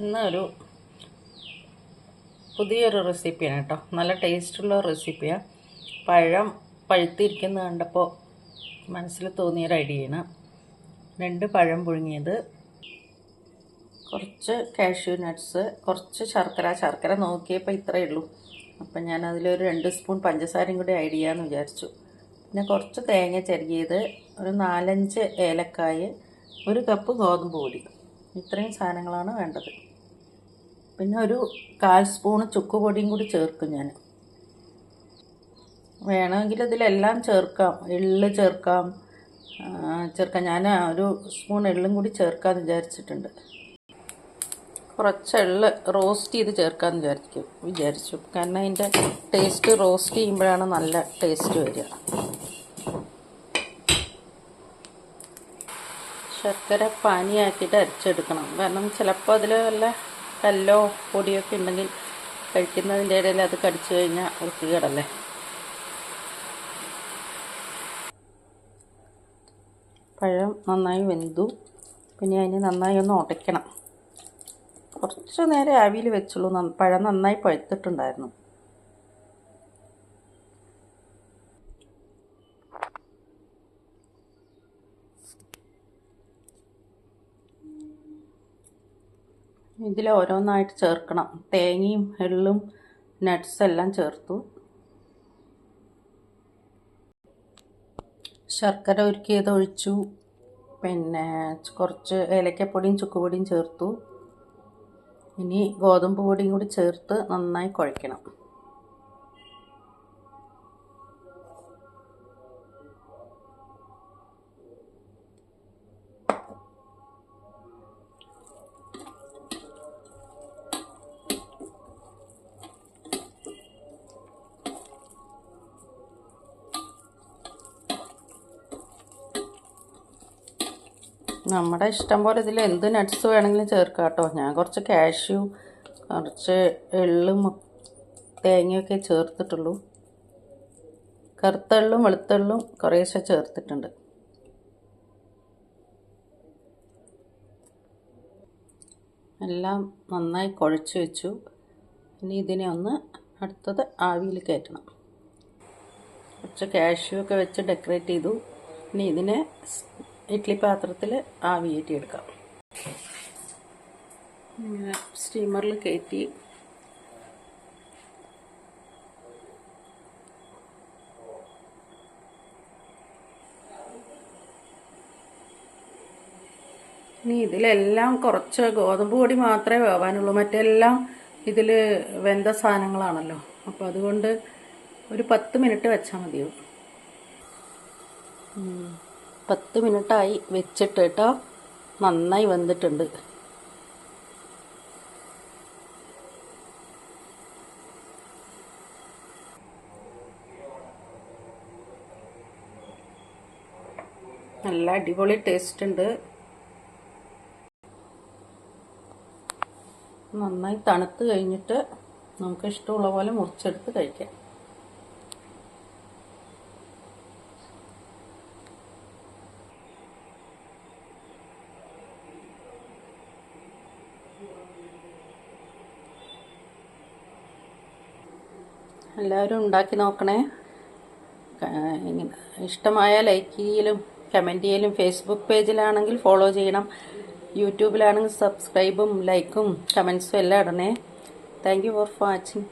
ഇന്നൊരു പുതിയൊരു റെസിപ്പിയാണ് കേട്ടോ. നല്ല ടേസ്റ്റുള്ള റെസിപ്പിയാണ്. പഴം പഴുത്തിരിക്കുന്നത് കണ്ടപ്പോൾ മനസ്സിൽ തോന്നിയൊരു ഐഡിയയാണ്. 2 പഴം പുഴുങ്ങിയത്, കുറച്ച് കാഷ്യൂ നട്ട്സ്, കുറച്ച് ശർക്കര നോക്കിയപ്പോൾ ഇത്രയേ ഉള്ളൂ. അപ്പം ഞാൻ അതിലൊരു 2 സ്പൂൺ പഞ്ചസാരയും കൂടി ആഡ് ചെയ്യാമെന്ന് വിചാരിച്ചു. പിന്നെ കുറച്ച് തേങ്ങ ചിരകിയത്, ഒരു 4-5 ഏലക്കായ, 1 കപ്പ് ഗോതമ്പ് പൊടി. ഇത്രയും സാധനങ്ങളാണ് വേണ്ടത്. പിന്നെ ഒരു 1/4 സ്പൂണ് ചുക്ക് പൊടിയും കൂടി ചേർക്കും ഞാൻ. വേണമെങ്കിൽ ഇതിലെല്ലാം ചേർക്കാം, എള്ള് ചേർക്കാം. ഞാൻ ഒരു സ്പൂൺ എള്ളും കൂടി ചേർക്കാമെന്ന് വിചാരിച്ചിട്ടുണ്ട്. കുറച്ച് എള്ള് റോസ്റ്റ് ചെയ്ത് ചേർക്കാമെന്ന് വിചാരിച്ചു. കാരണം അതിൻ്റെ ടേസ്റ്റ് റോസ്റ്റ് ചെയ്യുമ്പോഴാണ് നല്ല ടേസ്റ്റ് വരിക. ശർക്കര പാനിയാക്കിയിട്ട് അരച്ചെടുക്കണം. കാരണം ചിലപ്പോൾ അതിൽ വല്ല കല്ലോ പൊടിയൊക്കെ ഉണ്ടെങ്കിൽ കഴിക്കുന്നതിൻ്റെ ഇടയിൽ അത് കടിച്ചു കഴിഞ്ഞാൽ വൃത്തികേടല്ലേ. പഴം നന്നായി വെന്തു. പിന്നെ അതിന് നന്നായി ഒന്ന് ഉടയ്ക്കണം. കുറച്ച് നേരം ആവിയിൽ വെച്ചുള്ളൂ. പഴം നന്നായി പഴുത്തിട്ടുണ്ടായിരുന്നു. ഇതിൽ ഓരോന്നായിട്ട് ചേർക്കണം. തേങ്ങയും എള്ളും നട്ട്സ് എല്ലാം ചേർത്തു. ശർക്കര ഉരുക്കിയത് ഒഴിച്ചു. പിന്നെ കുറച്ച് ഏലക്കപ്പൊടിയും ചുക്കുപൊടിയും ചേർത്തു. ഇനി ഗോതമ്പ് പൊടിയും കൂടി ചേർത്ത് നന്നായി കുഴയ്ക്കണം. നമ്മുടെ ഇഷ്ടം പോലെ ഇതിൽ എന്ത് നട്ട്സ് വേണമെങ്കിലും ചേർക്കാം കേട്ടോ. ഞാൻ കുറച്ച് കാഷ്യൂ, കുറച്ച് എള്ളും തേങ്ങയൊക്കെ ചേർത്തിട്ടുള്ളൂ. കറുത്തെള്ളും വെളുത്തെള്ളും കുറേശ്ശെ ചേർത്തിട്ടുണ്ട്. എല്ലാം നന്നായി കുഴച്ച് വെച്ചു. ഇനി ഇതിനെ ഒന്ന് അടുത്തത് ആവിയിൽ കയറ്റണം. കുറച്ച് കാഷ്യൂ ഒക്കെ വെച്ച് ഡെക്കറേറ്റ് ചെയ്തു. ഇനി ഇതിനെ ഇഡ്ഡലി പാത്രത്തിൽ ആവി കയറ്റിയെടുക്കാം. സ്റ്റീമറിൽ കയറ്റി ഇനി ഇതിലെല്ലാം കുറച്ച് ഗോതമ്പ് പൊടി മാത്രമേ വേവാനുള്ളൂ. മറ്റെല്ലാം ഇതിൽ വെന്ത സാധനങ്ങളാണല്ലോ. അപ്പോൾ അതുകൊണ്ട് ഒരു 10 മിനിറ്റ് വെച്ചാൽ മതിയോ. 10 മിനിറ്റായി വെച്ചിട്ട് കേട്ടോ. നന്നായി വെന്തിട്ടുണ്ട്. നല്ല അടിപൊളി ടേസ്റ്റ് ഉണ്ട്. നന്നായി തണുത്ത് കഴിഞ്ഞിട്ട് നമുക്ക് ഇഷ്ടമുള്ള പോലെ മുറിച്ചെടുത്ത് കഴിക്കാം. എല്ലാവരും ഉണ്ടാക്കി നോക്കണേ. ഇഷ്ടമായ ലൈക്ക് ചെയ്യലും കമൻറ്റ് ചെയ്യലും. ഫേസ്ബുക്ക് പേജിലാണെങ്കിൽ ഫോളോ ചെയ്യണം. യൂട്യൂബിലാണെങ്കിൽ സബ്സ്ക്രൈബും ലൈക്കും കമൻസും എല്ലാം ഇടണേ. Thank you for watching.